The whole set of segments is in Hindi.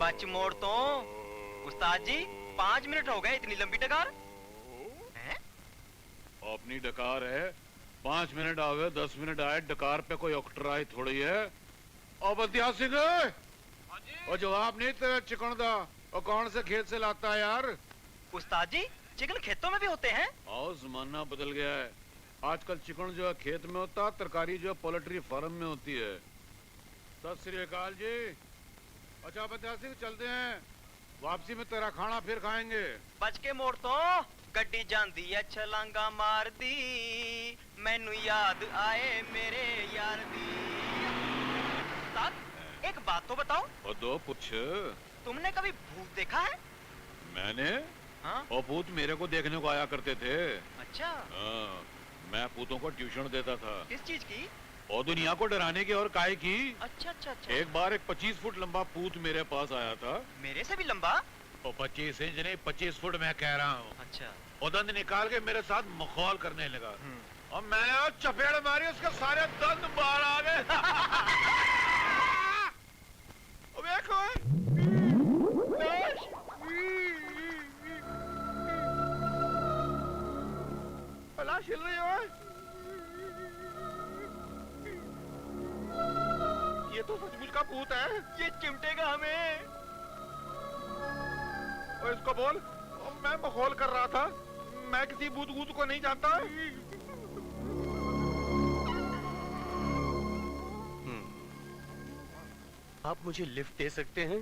बच मोड़ तो उस्ताद जी 5 मिनट हो गए, इतनी लंबी डकार हैं? अपनी डकार है, 5 मिनट आवे 10 मिनट आए, डकार पे कोई ऑक्टराई थोड़ी है। और बतिया सिंह और जवाब नहीं तेरा चिकन दा, और कौन से खेत से लाता है यार? उस्ताद जी चिकन खेतों में भी होते हैं? आओ जमाना बदल गया है, आजकल चिकन जो है खेत में होता है, तरकारी जो है पोल्ट्री फार्म में होती है। सत श्री अकाल जी। अच्छा बतिया सिंह चलते हैं, वापसी में तेरा खाना फिर खाएंगे। बच के मोड़ तो गड्डी जांदी है छलांगा मार दी, मैनू याद आए मेरे यार दी। उस्ताद एक बात तो बताओ। और दो पूछ। तुमने कभी भूत देखा है? मैंने? हाँ? और भूत मेरे को देखने को आया करते थे। अच्छा। हाँ, मैं भूतों को ट्यूशन देता था। किस चीज की? और दुनिया को डराने की और काय की। अच्छा अच्छा अच्छा। एक बार एक 25 फुट लंबा भूत मेरे पास आया था। मेरे से भी लंबा? और 25 इंच नहीं 25 फुट मैं कह रहा हूँ। अच्छा। और दंद निकाल के मेरे साथ मखौल करने लगा, और मैंने चपेड़ मारी, उसके सारे दंद बाहर आ गए। देखो लाश हिल रही है। ये तो सचमुच का भूत है, ये चिमटेगा हमें। और इसको बोल मैं मखौल कर रहा था, मैं किसी भूत भूत को नहीं जानता। आप मुझे लिफ्ट दे सकते हैं?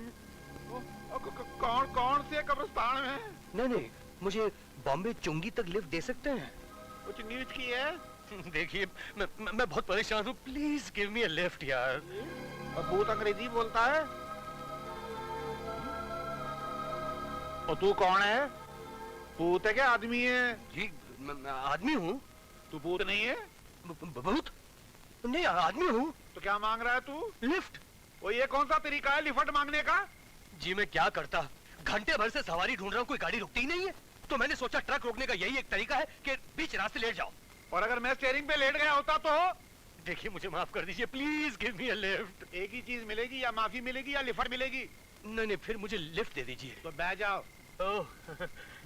कौन से कब्रिस्तान में? नहीं नहीं, मुझे बॉम्बे चुंगी तक लिफ्ट दे सकते हैं? कुछ न्यूज की है? देखिए मैं बहुत परेशान हूँ, please give me a lift यार। और भूत अंग्रेजी बोलता है? और तू कौन है? भूत है क्या आदमी है? जी मैं आदमी हूँ। तू भूत नहीं है? भूत नहीं, आदमी हूँ। तो क्या मांग रहा है तू? लिफ्ट। वो ये कौन सा तरीका है लिफ्ट मांगने का? जी मैं क्या करता, घंटे भर से सवारी ढूंढ रहा हूँ, कोई गाड़ी रुकती ही नहीं है, तो मैंने सोचा ट्रक रोकने का यही एक तरीका है कि बीच रास्ते लेट जाओ। और अगर मैं स्टीयरिंग पे लेट गया होता तो? देखिए मुझे माफ कर दीजिए, please give me a lift. एक ही चीज मिलेगी, या माफी मिलेगी या लिफ्ट मिलेगी। नहीं नहीं, फिर मुझे लिफ्ट दे दीजिए। तो बैठ जाओ।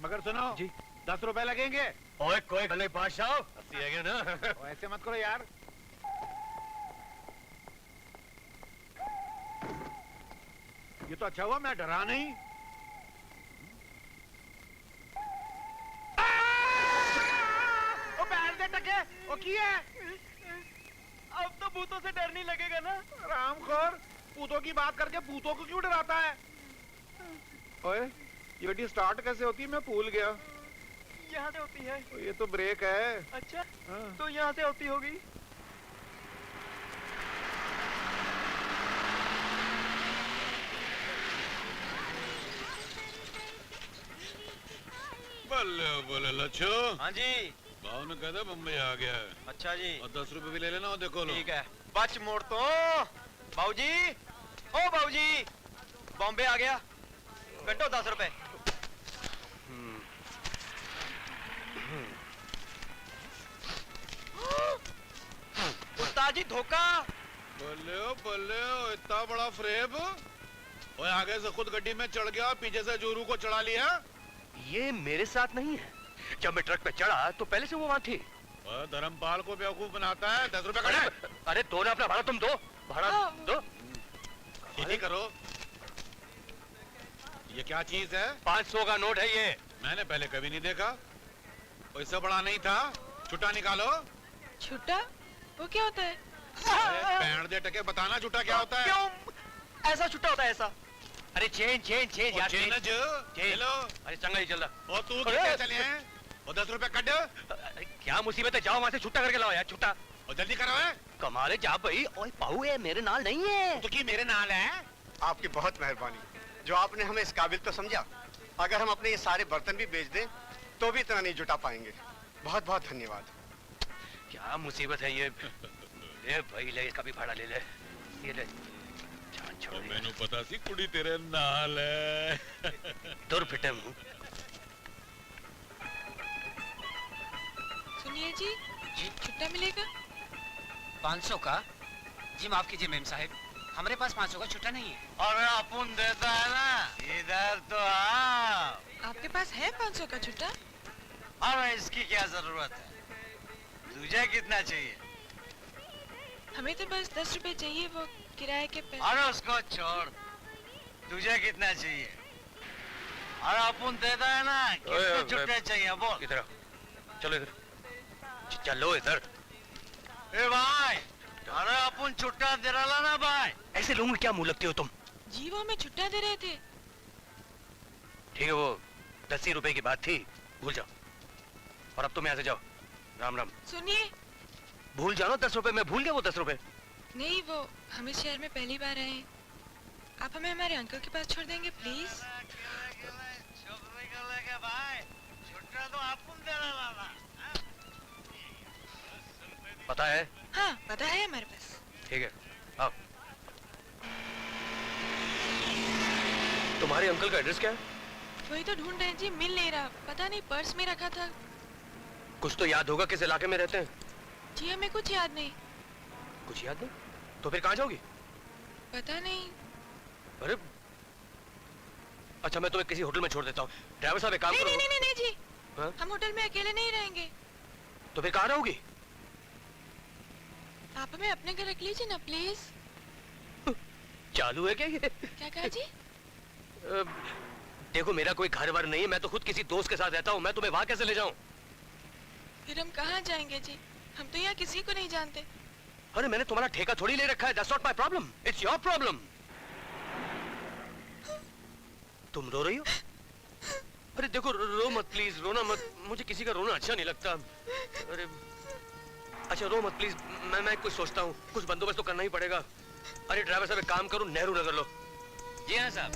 मगर सुनो जी 10 रुपए लगेंगे। ओए कोई भले बादशाह, हंसी आ गया ना। ऐसे मत करो यार। ये तो अच्छा हुआ मैं डरा नहीं। ओ बैठ दे टके, ओ की है? अब तो भूतों से डर नहीं लगेगा ना? रामखोर, भूतों की बात करके भूतों को क्यों डराता है? ओए, ये गाड़ी स्टार्ट कैसे होती है? मैं भूल गया। यहाँ से होती है। ये तो ब्रेक है। अच्छा हाँ। तो यहाँ से होती होगी। बल्ले बल्ले लच्छो। हाँ जी। भाव ने कहता बम्बई आ गया है। अच्छा जी। और 10 रुपए भी ले लेना, और देखो लो। ठीक है। बच मोड़ तो बाबूजी, ओ बाबूजी, बॉम्बे आ गया, कटो 10 रुपए। उस्ताद जी धोखा। बल्ले ओ इतना बड़ा फ्रेब। ओए आगे से खुद गड्डी में चढ़ गया, पीछे से जोरू को चढ़ा लिया। ये मेरे साथ नहीं है, जब मैं ट्रक पे चढ़ा तो पहले से वो वहाँ थी। धर्मपाल को बेवकूफ बनाता है। 10 रुपए कटे। अरे दो ना अपना भाड़ा, तुम दो भाड़ा दो। यही करो। ये क्या चीज है? 500 का नोट है ये। मैंने पहले कभी नहीं देखा। इससे बड़ा नहीं था। छुट्टा निकालो। छुट्टा? वो क्या होता है? पैर दे टके, बताना छुट्टा क्या होता है? क्यों ऐसा छुट्टा होता है ऐसा? अरे चेंज चेंज चेंज यार, चेंज चलो। अरे चंगा ही चल रहा। और तू क्या चले हैं? और 10 रुपए कट। क्या मुसीबत है, जाओ वहाँ से छुट्टा करके लाओ यार, छुट्टा। और जल्दी करो है। कमाल है जा भाई। ओए पाऊ है मेरे नाल नहीं है। तो की मेरे नाल है। आपकी बहुत मेहरबानी, जो आपने हमें इस काबिल तो समझा। अगर हम अपने ये सारे बर्तन भी बेच दें तो भी इतना नहीं जुटा पाएंगे। बहुत बहुत धन्यवाद। क्या मुसीबत है ये? ले भाई ले, इसका भी भाड़ा ले ले। ये ले, जान छोड़। मैंने पता सी कुड़ी तेरे नाल है। दूर फिटे मुंह। सुनिए जी, छुट्टा मिलेगा? 500 का? जी माफ कीजिए मेम साहब, हमारे पास 500 का छुट्टा नहीं है। अरे अपन देता है ना, इधर तो आओ। आपके पास है 500 का छुट्टा? अरे इसकी क्या जरूरत है, तुझे कितना चाहिए? हमें तो बस 10 रुपए चाहिए, वो किराए के पैसे। अरे उसको छोड़, तुझे कितना चाहिए? अरे अपन देता है ना, कितने छुट्टे चाहिए बोल। इधर आओ, चलो इधर, चलो इधर। ए भाई, अरे अपन छुट्टा दे रहा ना भाई। ऐसे लोगों में क्या मुंह लगते हो तुम? जी वो हमें छुट्टा दे रहे थे। ठीक है, वो 10 ही रुपए की बात थी, भूल जाओ। और अब तुम यहाँ से जाओ। राम राम। सुनिए। भूल जाओ 10 रुपए, मैं भूल गया वो 10 रुपए। नहीं, वो हम इस शहर में पहली बार आए हैं। आप हमें हमारे अंकल के पास छोड़ देंगे प्लीज? छुट्टा तो अपन दे रहा ना। पता है? हाँ पता है हमारे पास। ठीक है, आओ। तुम्हारे अंकल का एड्रेस क्या है? वही तो ढूंढ रहे हैं जी, मिल नहीं रहा। पता नहीं, पर्स में रखा था। कुछ तो याद होगा, किस इलाके में रहते हैं? जी हमें कुछ याद नहीं। कुछ याद नहीं? तो फिर कहाँ जाओगी? पता नहीं। अरे अच्छा, मैं तुम्हें किसी होटल में छोड़ देता हूँ। ड्राइवर साहब एक काम नहीं, करो। नहीं, नहीं, नहीं जी। हाँ? हम होटल में अकेले नहीं रहेंगे। तो फिर कहाँ रहोगी? आप हमें अपने घर रख लीजिए ना प्लीज। चालू है क्या ये? क्या कहा जी? देखो, मेरा कोई घर वर नहीं है, मैं तो खुद किसी दोस्त के साथ रहता हूँ। मैं तुम्हें वहां कैसे ले जाऊं? फिर हम कहाँ जाएंगे जी? हम तो यहाँ किसी को नहीं जानते। अरे मैंने तुम्हारा ठेका थोड़ी ले रखा है। That's not my problem. It's your problem. तुम रो रही हो? अरे देखो, रो मत प्लीज, रोना मत। मुझे किसी का रोना अच्छा नहीं लगता। अरे अच्छा, रो मत प्लीज। मैं कुछ सोचता हूँ, कुछ बंदोबस्त तो करना ही पड़ेगा। अरे ड्राइवर साहब एक काम करो, नेहरू नगर लो। जी हाँ साहब।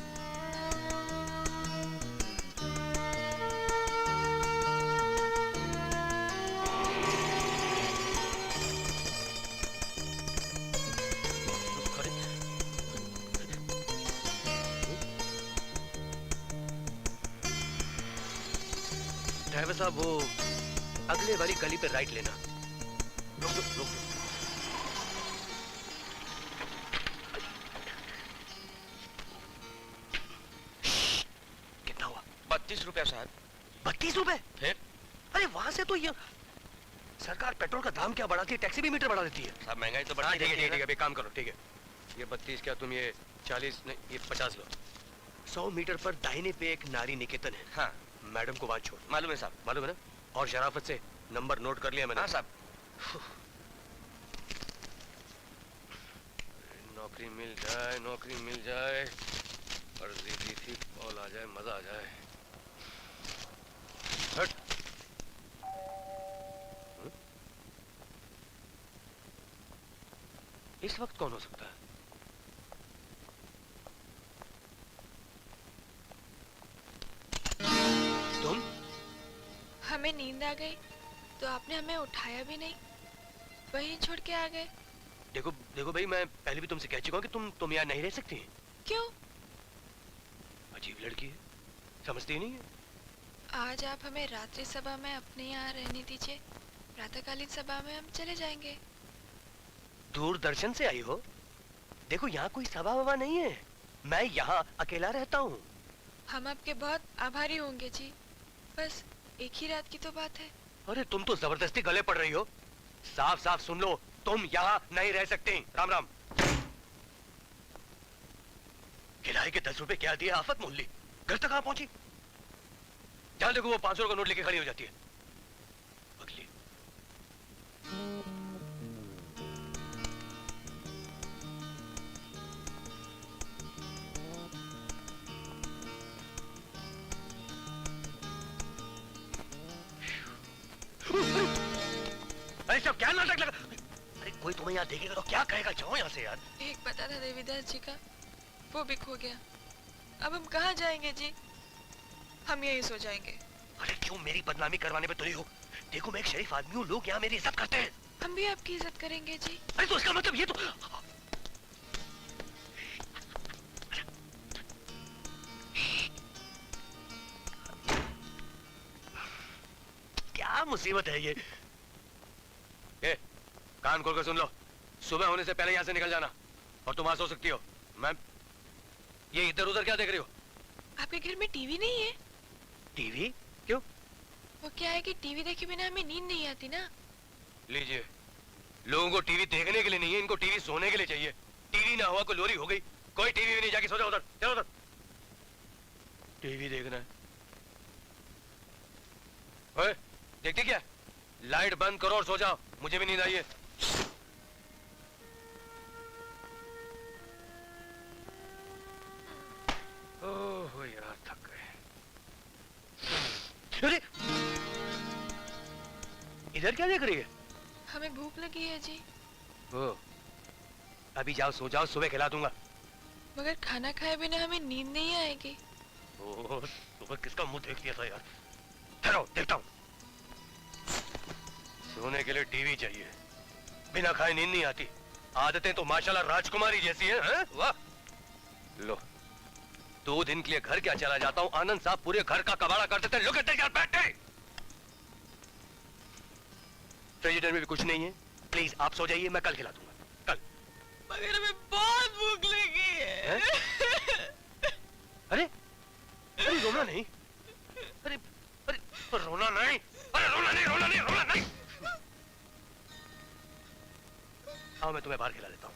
ड्राइवर साहब, वो अगले वाली गली पे राइट लेना। रुक दो, रुक दो। कितना हुआ? 32 रुपया साहब। 32 रुपए? फिर? अरे वहां से तो ये सरकार पेट्रोल का दाम क्या बढ़ाती है, टैक्सी भी मीटर बढ़ा देती है। साहब महंगाई तो हाँ, बढ़ती ठीक है, ठीक है, रहती ठीक है, अभी काम करो। ठीक है, ये 32 क्या, तुम ये 40 नहीं, ये 50 लो। 100 मीटर पर दाहिने पे एक नारी निकेतन है। हाँ मैडम को वहां छोड़। मालूम है साहब। मालूम है ना? और शराफत से नंबर नोट कर लिया मैंने। हाँ साहब। नौकरी मिल जाए, नौकरी मिल जाए, अर्जी दी थी, कॉल आ जाए, मजा आ जाए। हट। इस वक्त कौन हो सकता है? तुम? हमें नींद आ गई तो आपने हमें उठाया भी नहीं, वहीं छोड़ के आ गए। देखो देखो भाई, मैं पहले भी तुमसे कह चुका हूँ कि तुम यहाँ नहीं रह सकती। क्यों? अजीब लड़की है, समझती ही नहीं है। आज आप हमें रात्रि सभा में अपने यहाँ रहने दीजिए, प्रातःकालीन सभा में हम चले जाएंगे। दूरदर्शन से आई हो? देखो, यहाँ कोई सभा वभा नहीं है, मैं यहाँ अकेला रहता हूँ। हम आपके बहुत आभारी होंगे जी, बस एक ही रात की तो बात है। अरे तुम तो जबरदस्ती गले पड़ रही हो। साफ साफ सुन लो, तुम यहाँ नहीं रह सकते। राम राम। किराए के 10 रुपए क्या दिए, आफत मोल ली। घर तक कहाँ पहुंची? जहां देखो वो 500 का नोट लेके खड़ी हो जाती है। अगली। अरे सब क्या नाटक लगा? अरे कोई तुम्हें यहाँ देखेगा तो क्या कहेगा? जाओ यहाँ से यार। एक पता था देवीदास जी का, वो भी खो गया। अब हम कहाँ जाएंगे जी? हम यही सो जाएंगे। अरे क्यों मेरी बदनामी करवाने पे तुले हो? देखो, मैं एक शरीफ आदमी हूँ, लोग यहाँ मेरी इज्जत करते हैं। हम भी आपकी इज्जत करेंगे जी। अरे तो इसका मतलब ये तो क्या मुसीबत है ये? कान खोल कर सुन लो, सुबह होने से पहले यहाँ से निकल जाना। और तुम वहां सो सकती हो। मैं ये इधर उधर क्या देख रही हो? आपके घर में टीवी नहीं है? टीवी? क्यों? वो क्या है कि टीवी देखे बिना हमें नींद नहीं आती ना। लीजिए, लोगों को टीवी देखने के लिए नहीं है, इनको टीवी सोने के लिए चाहिए। टीवी ना हुआ कोई लोरी हो गई। कोई टीवी भी नहीं, जाके सो जाओ उधर, चलो उधर। टीवी देखना है? ओए, देखते क्या? लाइट बंद करो और सो जाओ, मुझे भी नींद आई है। ओह यार, थक गए। अरे, इधर क्या देख रही है? हमें भूख लगी है जी। ओ, अभी जाओ सो जाओ, सुबह खिला दूंगा। मगर खाना खाए बिना हमें नींद नहीं आएगी। ओह, सुबह किसका मुंह देख लिया था यार। ठहरो, देखता हूँ। सोने के लिए टीवी चाहिए, बिना खाए नींद नहीं आती। आदतें तो माशाल्लाह राजकुमारी जैसी हैं, हैं? वाह। लो, 2 दिन के लिए घर क्या चला जाता हूँ, आनंद साहब पूरे घर का कबाड़ा कर देते। लोग बैठे। फ्रिजर में भी कुछ नहीं है। प्लीज आप सो जाइए, मैं कल खिला दूंगा, कल। मगर हमें बहुत भूख लगी है। अरे, अरे रोना नहीं। अरे, अरे रोना नहीं। अरे रोना नहीं। आओ मैं तुम्हें बाहर खिला देता हूँ।